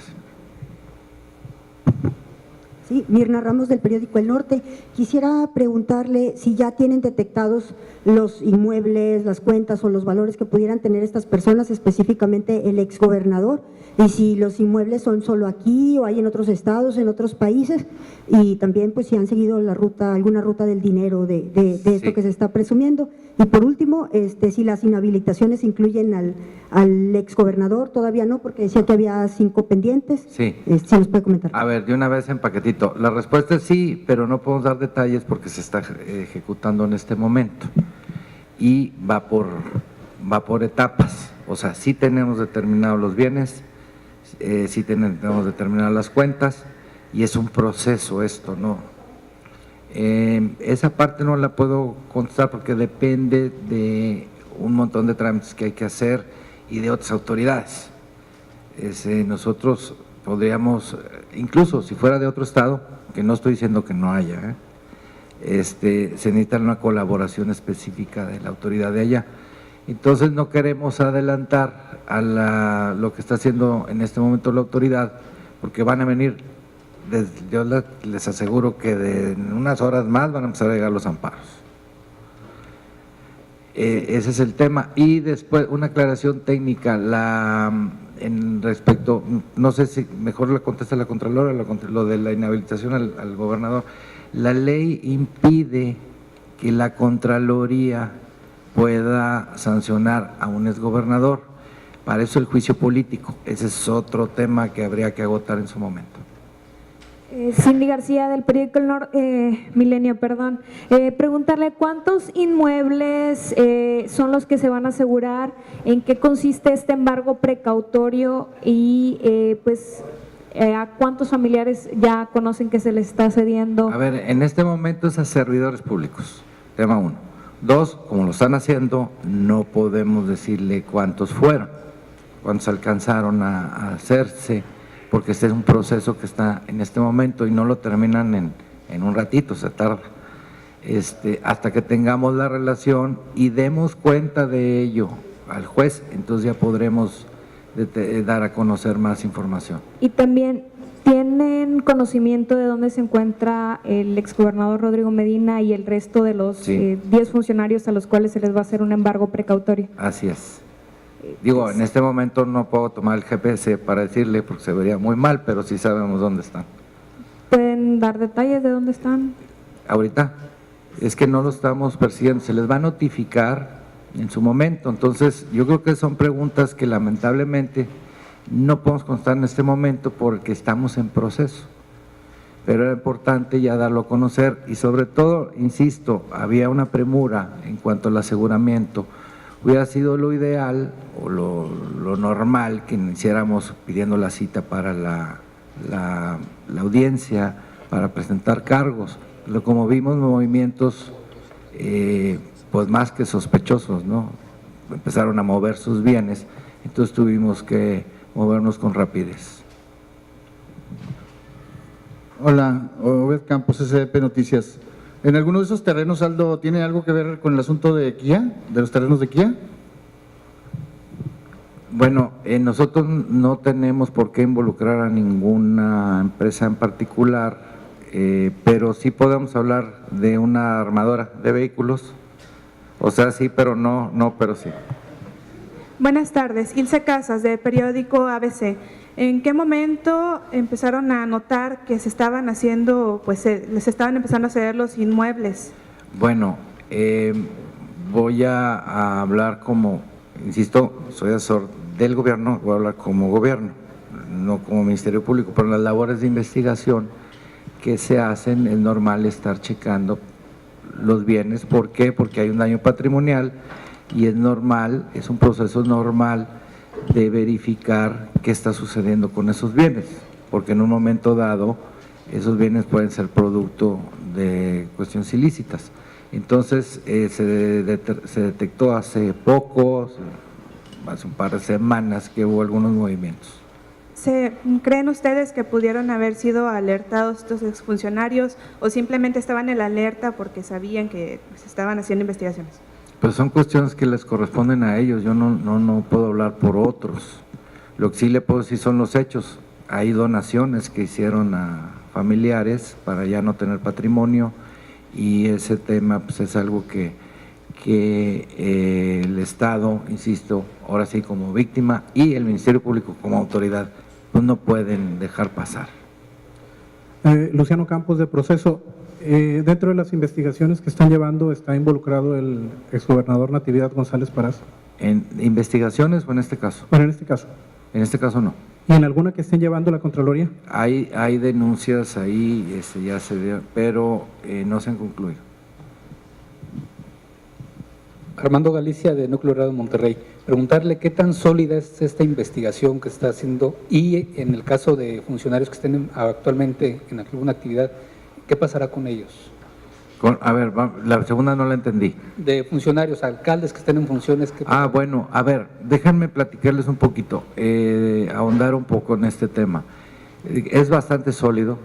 Sí, Mirna Ramos, del periódico El Norte. Quisiera preguntarle si ya tienen detectados los inmuebles, las cuentas o los valores que pudieran tener estas personas, específicamente el exgobernador, y si los inmuebles son solo aquí o hay en otros estados, en otros países, y también pues si han seguido la ruta, alguna ruta del dinero de esto que se está presumiendo. Y por último, si las inhabilitaciones incluyen al exgobernador. Todavía no, porque decía que había 5 pendientes. Sí. Si nos puede comentar. A ver, de una vez en paquetito. La respuesta es sí, pero no podemos dar detalles porque se está ejecutando en este momento y va por etapas. O sea, sí tenemos determinados los bienes, sí tenemos determinadas las cuentas, y es un proceso esto, ¿no? Esa parte no la puedo contestar porque depende de un montón de trámites que hay que hacer y de otras autoridades. Nosotros podríamos, incluso si fuera de otro estado, que no estoy diciendo que no haya, se necesita una colaboración específica de la autoridad de allá. Entonces no queremos adelantar a lo que está haciendo en este momento la autoridad, porque van a venir, yo les aseguro que en unas horas más van a empezar a llegar los amparos. Ese es el tema. Y después una aclaración técnica, en respecto, no sé si mejor la contesta la Contralora, lo de la inhabilitación al gobernador. La ley impide que la Contraloría pueda sancionar a un exgobernador. Para eso el juicio político, ese es otro tema que habría que agotar en su momento. Cindy García, del periódico Milenio, perdón. Preguntarle cuántos inmuebles son los que se van a asegurar, en qué consiste este embargo precautorio y a cuántos familiares ya conocen que se les está cediendo. A ver, en este momento es a servidores públicos, tema 1. 2, como lo están haciendo, no podemos decirle cuántos fueron, cuántos alcanzaron a hacerse, porque este es un proceso que está en este momento y no lo terminan en un ratito, se tarda. Hasta que tengamos la relación y demos cuenta de ello al juez, entonces ya podremos dar a conocer más información. Y también ¿tienen conocimiento de dónde se encuentra el exgobernador Rodrigo Medina y el resto de los Sí. 10 funcionarios a los cuales se les va a hacer un embargo precautorio? Así es. Digo, en este momento no puedo tomar el GPS para decirle porque se vería muy mal, pero sí sabemos dónde están. ¿Pueden dar detalles de dónde están? Ahorita es que no lo estamos persiguiendo, se les va a notificar en su momento. Entonces, yo creo que son preguntas que lamentablemente no podemos contestar en este momento porque estamos en proceso. Pero era importante ya darlo a conocer y sobre todo, insisto, había una premura en cuanto al aseguramiento. Hubiera sido lo ideal o lo normal que hiciéramos pidiendo la cita para la audiencia, para presentar cargos. Pero como vimos movimientos pues más que sospechosos, ¿no? Empezaron a mover sus bienes, entonces tuvimos que movernos con rapidez. Hola, Obed Campos, SDP Noticias. ¿En alguno de esos terrenos, Aldo, tiene algo que ver con el asunto de Kia, de los terrenos de Kia? Bueno, nosotros no tenemos por qué involucrar a ninguna empresa en particular, pero sí podemos hablar de una armadora de vehículos, o sea, sí, pero no, pero sí. Buenas tardes, Ilse Casas, de periódico ABC. ¿En qué momento empezaron a notar que se estaban haciendo, pues les estaban empezando a ceder los inmuebles? Bueno, voy a hablar como, insisto, soy asesor del gobierno, voy a hablar como gobierno, no como Ministerio Público, pero en las labores de investigación que se hacen es normal estar checando los bienes. ¿Por qué? Porque hay un daño patrimonial y es normal, es un proceso normal de verificar qué está sucediendo con esos bienes, porque en un momento dado esos bienes pueden ser producto de cuestiones ilícitas. Entonces se detectó hace poco, hace un par de semanas, que hubo algunos movimientos. ¿Creen ustedes que pudieron haber sido alertados estos exfuncionarios o simplemente estaban en la alerta porque sabían que se estaban haciendo investigaciones? Pues son cuestiones que les corresponden a ellos, yo no puedo hablar por otros. Lo que sí le puedo decir son los hechos. Hay donaciones que hicieron a familiares para ya no tener patrimonio y ese tema pues es algo que el Estado, insisto, ahora sí como víctima y el Ministerio Público como autoridad, pues no pueden dejar pasar. Luciano Campos, de Proceso. Dentro de las investigaciones que están llevando, ¿está involucrado el exgobernador Natividad González Parás? ¿En investigaciones o en este caso? Bueno, en este caso. En este caso no. ¿Y en alguna que estén llevando la Contraloría? Hay denuncias ahí, ya se dio, pero no se han concluido. Armando Galicia, de Núcleo Radio Monterrey. Preguntarle qué tan sólida es esta investigación que está haciendo y en el caso de funcionarios que estén actualmente en alguna actividad, ¿qué pasará con ellos? A ver, la segunda no la entendí. De funcionarios, alcaldes que estén en funciones. Bueno, a ver, déjenme platicarles un poquito, ahondar un poco en este tema. Es bastante sólido,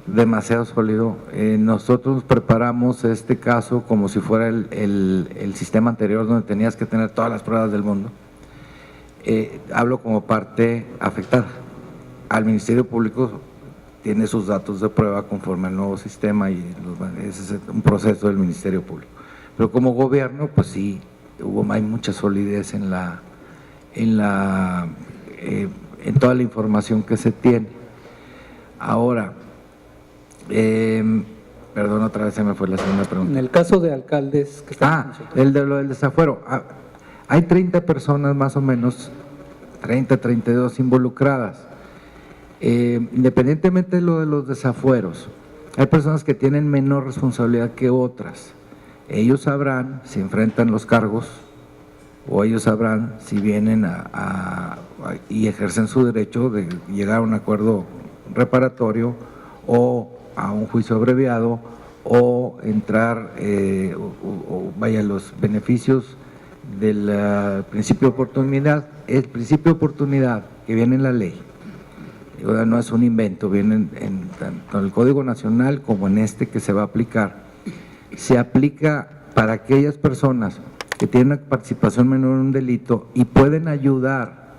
demasiado sólido. Nosotros preparamos este caso como si fuera el sistema anterior donde tenías que tener todas las pruebas del mundo. Hablo como parte afectada. Al Ministerio Público tiene sus datos de prueba conforme al nuevo sistema y ese es un proceso del Ministerio Público. Pero como gobierno, pues sí, hay mucha solidez en toda la información que se tiene. Ahora, perdón, otra vez se me fue la segunda pregunta. En el caso de alcaldes que están lo del desafuero. Hay 30 personas más o menos, 32 involucradas. Independientemente de lo de los desafueros, hay personas que tienen menor responsabilidad que otras. Ellos sabrán si enfrentan los cargos o ellos sabrán si vienen y ejercen su derecho de llegar a un acuerdo reparatorio o a un juicio abreviado o entrar los beneficios del principio de oportunidad. El principio de oportunidad que viene en la ley no es un invento, viene tanto en el Código Nacional como en este que se va a aplicar. Se aplica para aquellas personas que tienen una participación menor en un delito y pueden ayudar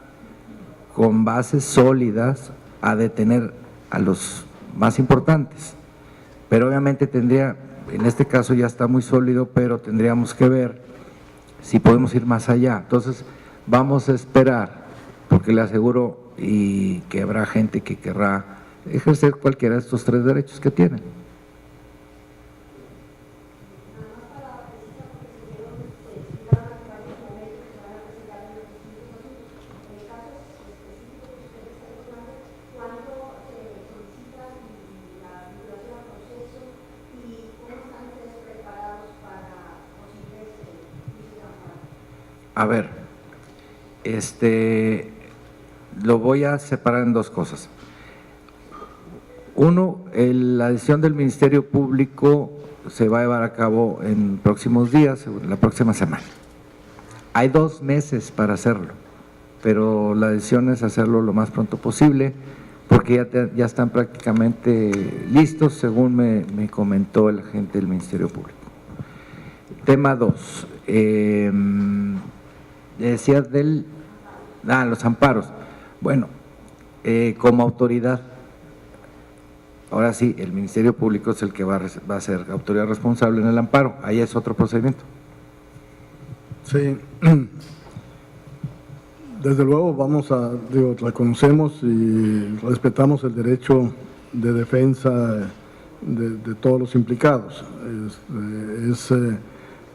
con bases sólidas a detener a los más importantes. Pero obviamente tendría, en este caso ya está muy sólido, pero tendríamos que ver si podemos ir más allá. Entonces vamos a esperar, porque le aseguro y que habrá gente que querrá ejercer cualquiera de estos 3 derechos que tienen. A ver, lo voy a separar en 2 cosas. Uno, la decisión del Ministerio Público se va a llevar a cabo en próximos días, la próxima semana. Hay 2 meses para hacerlo, pero la decisión es hacerlo lo más pronto posible, porque ya están prácticamente listos, según me comentó el agente del Ministerio Público. Tema 2. Decía los amparos. Bueno, como autoridad, ahora sí, el Ministerio Público es el que va a ser autoridad responsable en el amparo. Ahí es otro procedimiento. Sí, desde luego reconocemos y respetamos el derecho de defensa de todos los implicados.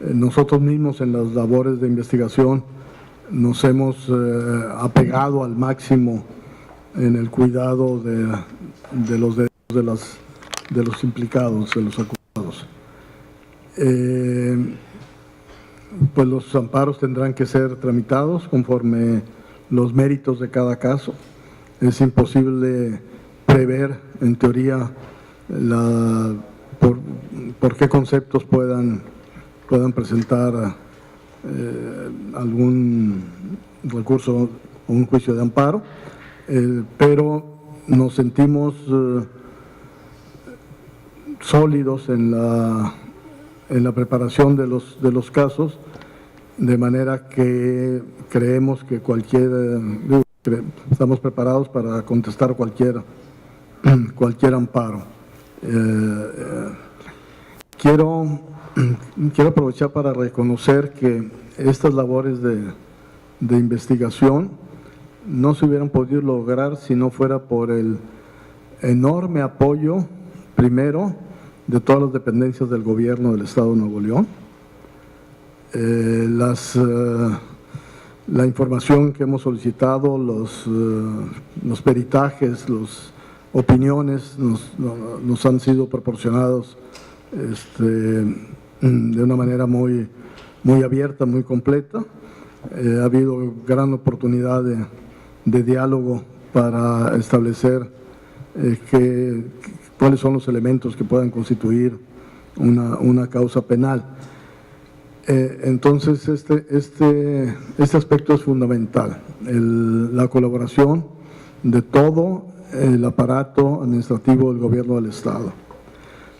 Nosotros mismos en las labores de investigación nos hemos apegado al máximo en el cuidado de los derechos de los implicados, de los acusados. Pues los amparos tendrán que ser tramitados conforme los méritos de cada caso. Es imposible prever, en teoría, por qué conceptos puedan presentar algún recurso o un juicio de amparo, pero nos sentimos sólidos en la preparación de los casos, de manera que creemos que estamos preparados para contestar cualquier amparo. Quiero aprovechar para reconocer que estas labores de investigación no se hubieran podido lograr si no fuera por el enorme apoyo, primero, de todas las dependencias del gobierno del Estado de Nuevo León. La información que hemos solicitado, los peritajes, las opiniones nos han sido proporcionados de una manera muy abierta, muy completa. Ha habido gran oportunidad de diálogo para establecer cuáles son los elementos que puedan constituir una causa penal. Entonces, este aspecto es fundamental, la colaboración de todo el aparato administrativo del gobierno del Estado.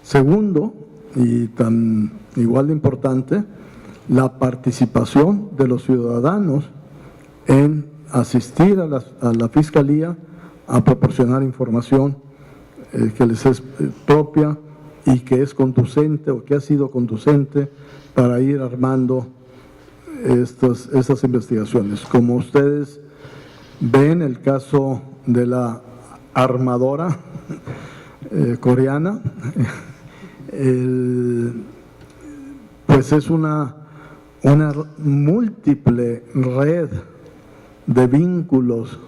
Segundo, y tan igual de importante, la participación de los ciudadanos en asistir a la Fiscalía a proporcionar información que les es propia y que es conducente o que ha sido conducente para ir armando estas investigaciones. Como ustedes ven, el caso de la armadora coreana, pues es una múltiple red de vínculos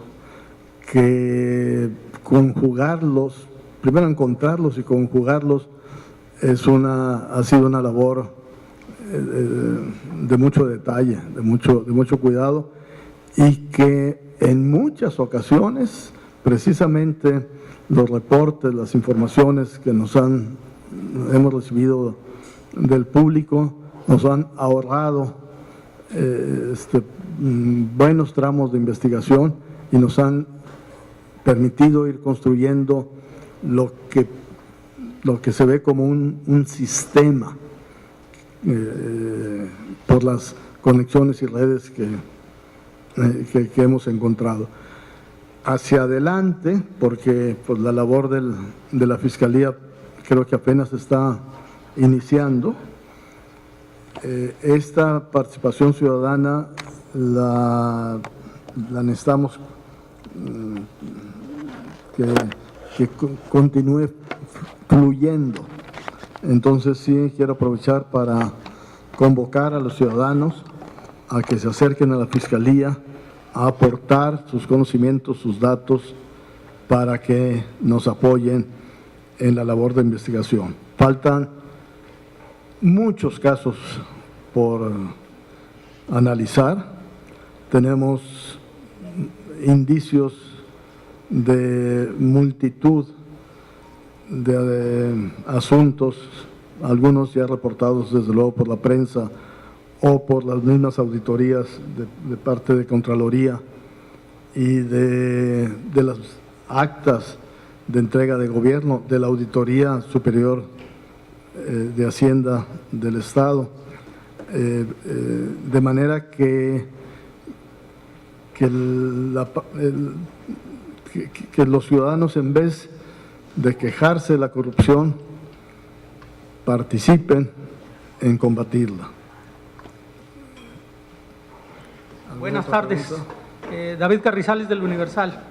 que conjugarlos, primero encontrarlos y conjugarlos, ha sido una labor de mucho detalle, de mucho cuidado, y que en muchas ocasiones, precisamente los reportes, las informaciones que hemos recibido del público, nos han ahorrado buenos tramos de investigación y nos han permitido ir construyendo lo que se ve como un sistema por las conexiones y redes que hemos encontrado. hacia adelante, porque pues, la labor de la Fiscalía creo que apenas está iniciando. Esta participación ciudadana la necesitamos que continúe fluyendo. Entonces sí quiero aprovechar para convocar a los ciudadanos a que se acerquen a la Fiscalía a aportar sus conocimientos, sus datos, para que nos apoyen en la labor de investigación. Faltan muchos casos por analizar. Tenemos indicios de multitud de asuntos, algunos ya reportados desde luego por la prensa o por las mismas auditorías de parte de Contraloría y de las actas de entrega de gobierno de la Auditoría Superior de Hacienda del Estado, de manera que los ciudadanos, en vez de quejarse de la corrupción, participen en combatirla. Buenas tardes, David Carrizales del Universal.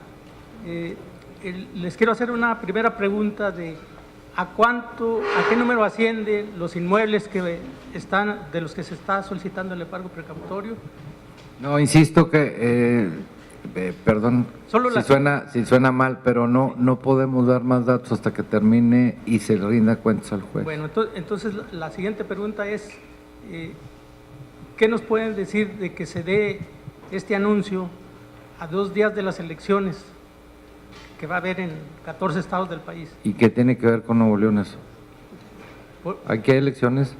Les quiero hacer una primera pregunta de ¿a qué número ascienden los inmuebles de los que se está solicitando el embargo precautorio? No, insisto que, perdón, si suena mal, pero no podemos dar más datos hasta que termine y se rinda cuentas al juez. Bueno, entonces la siguiente pregunta es, ¿qué nos pueden decir de que se dé este anuncio a 2 días de las elecciones que va a haber en 14 estados del país? ¿Y qué tiene que ver con Nuevo León eso? ¿Aquí hay elecciones?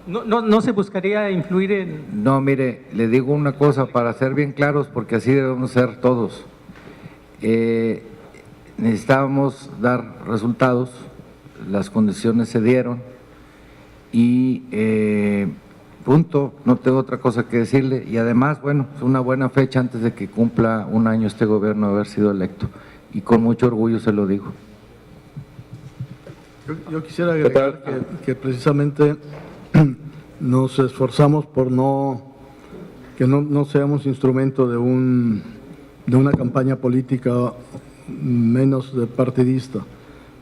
No se buscaría influir en… No, mire, le digo una cosa para ser bien claros, porque así debemos ser todos. Necesitábamos dar resultados, las condiciones se dieron y punto, no tengo otra cosa que decirle. Y además, bueno, es una buena fecha antes de que cumpla un año este gobierno de haber sido electo, y con mucho orgullo se lo digo. Yo quisiera agregar que precisamente nos esforzamos por que no seamos instrumento de una campaña política, menos de partidista.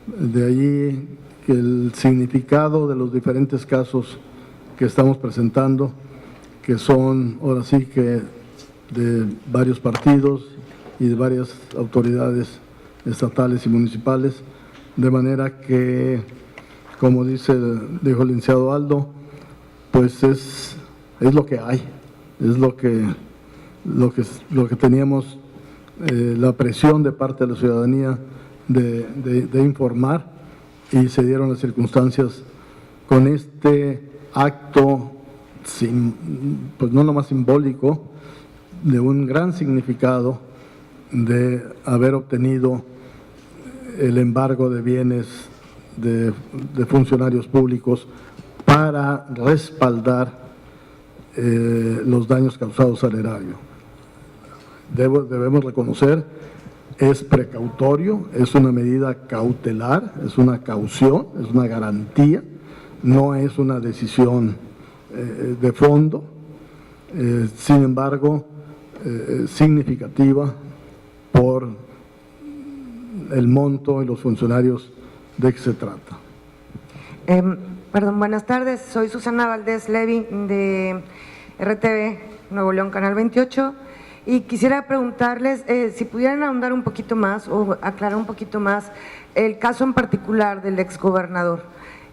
De allí que el significado de los diferentes casos que estamos presentando, que son ahora sí que de varios partidos y de varias autoridades estatales y municipales, de manera que, como dijo el licenciado Aldo, pues es lo que hay, es lo que teníamos, la presión de parte de la ciudadanía de informar, y se dieron las circunstancias con este acto, pues no nomás simbólico, de un gran significado de haber obtenido el embargo de bienes de funcionarios públicos para respaldar los daños causados al erario. Debemos reconocer, es precautorio, es una medida cautelar, es una caución, es una garantía, no es una decisión de fondo, sin embargo, significativa por el monto y los funcionarios de que se trata. Perdón, buenas tardes, soy Susana Valdés Levi de RTV Nuevo León, Canal 28, y quisiera preguntarles si pudieran ahondar un poquito más o aclarar un poquito más el caso en particular del exgobernador,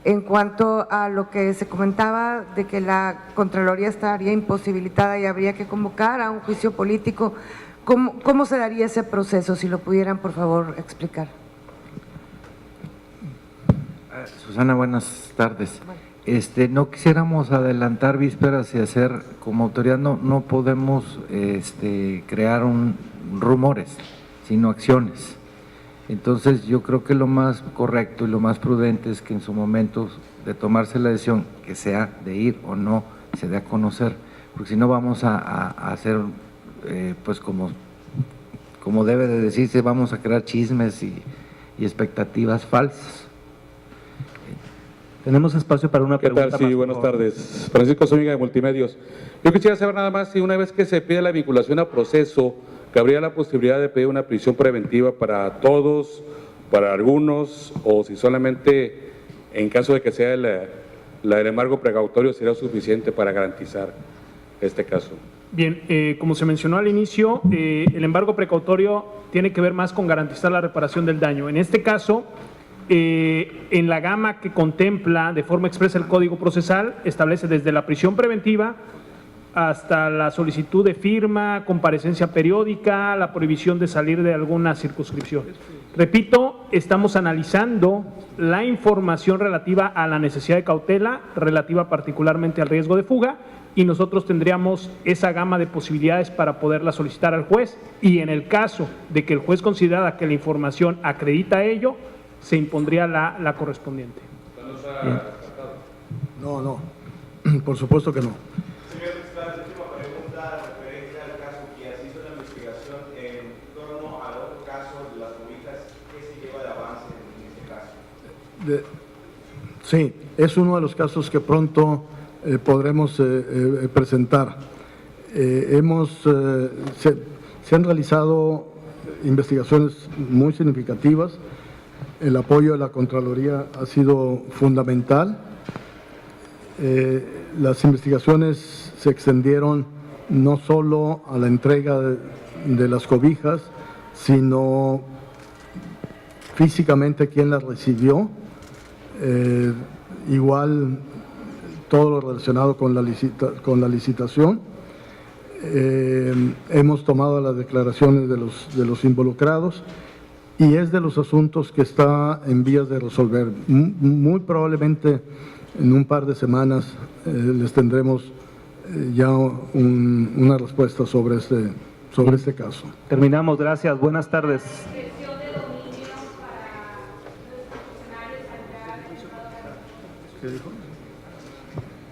en cuanto a lo que se comentaba de que la Contraloría estaría imposibilitada y habría que convocar a un juicio político. ¿Cómo se daría ese proceso? Si lo pudieran, por favor, explicar. Susana, buenas tardes. No quisiéramos adelantar vísperas y hacer, como autoridad no podemos crear rumores, sino acciones. Entonces yo creo que lo más correcto y lo más prudente es que en su momento de tomarse la decisión, que sea de ir o no, se dé a conocer, porque si no vamos a hacer pues como como debe de decirse, vamos a crear chismes y expectativas falsas. Tenemos espacio para una pregunta. ¿Qué tal? Sí, buenas tardes. Francisco Zúñiga de Multimedios. Yo quisiera saber nada más si una vez que se pide la vinculación a proceso, cabría la posibilidad de pedir una prisión preventiva para todos, para algunos, o si solamente en caso de que sea el embargo precautorio será suficiente para garantizar este caso. Bien, como se mencionó al inicio, el embargo precautorio tiene que ver más con garantizar la reparación del daño. En este caso, en la gama que contempla de forma expresa el Código Procesal, establece desde la prisión preventiva hasta la solicitud de firma, comparecencia periódica, la prohibición de salir de alguna circunscripción. Repito, estamos analizando la información relativa a la necesidad de cautela, relativa particularmente al riesgo de fuga, y nosotros tendríamos esa gama de posibilidades para poderla solicitar al juez, y en el caso de que el juez considerara que la información acredita ello, se impondría la correspondiente. Bien. No, por supuesto que no. Señor fiscal, última pregunta referente al caso que se hizo la investigación en torno al otro caso de las cobijas. ¿Qué se lleva de avance en este caso? Sí, es uno de los casos que pronto podremos presentar. Se han realizado investigaciones muy significativas. El apoyo de la Contraloría ha sido fundamental. Las investigaciones se extendieron no solo a la entrega de las cobijas, sino físicamente quién las recibió, igual todo lo relacionado con la licitación. Hemos tomado las declaraciones de los involucrados y es de los asuntos que está en vías de resolver. Muy probablemente en un par de semanas les tendremos ya una respuesta sobre este caso. Terminamos, gracias. Buenas tardes. ¿Qué dijo?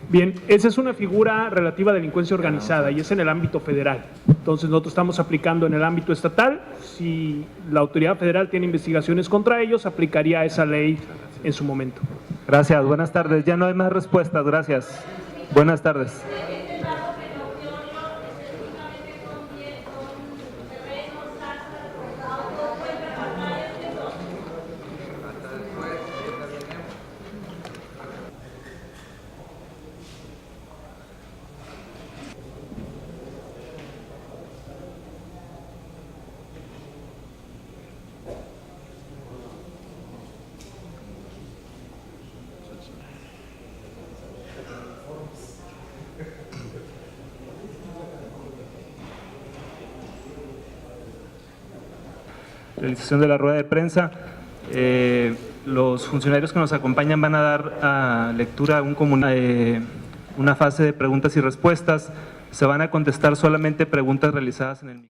Bien, esa es una figura relativa a delincuencia organizada y es en el ámbito federal. Entonces nosotros estamos aplicando en el ámbito estatal. Si la autoridad federal tiene investigaciones contra ellos, aplicaría esa ley en su momento. Gracias, buenas tardes. Ya no hay más respuestas, gracias. Buenas tardes. Realización de la rueda de prensa. Los funcionarios que nos acompañan van a dar lectura a una fase de preguntas y respuestas. Se van a contestar solamente preguntas realizadas en el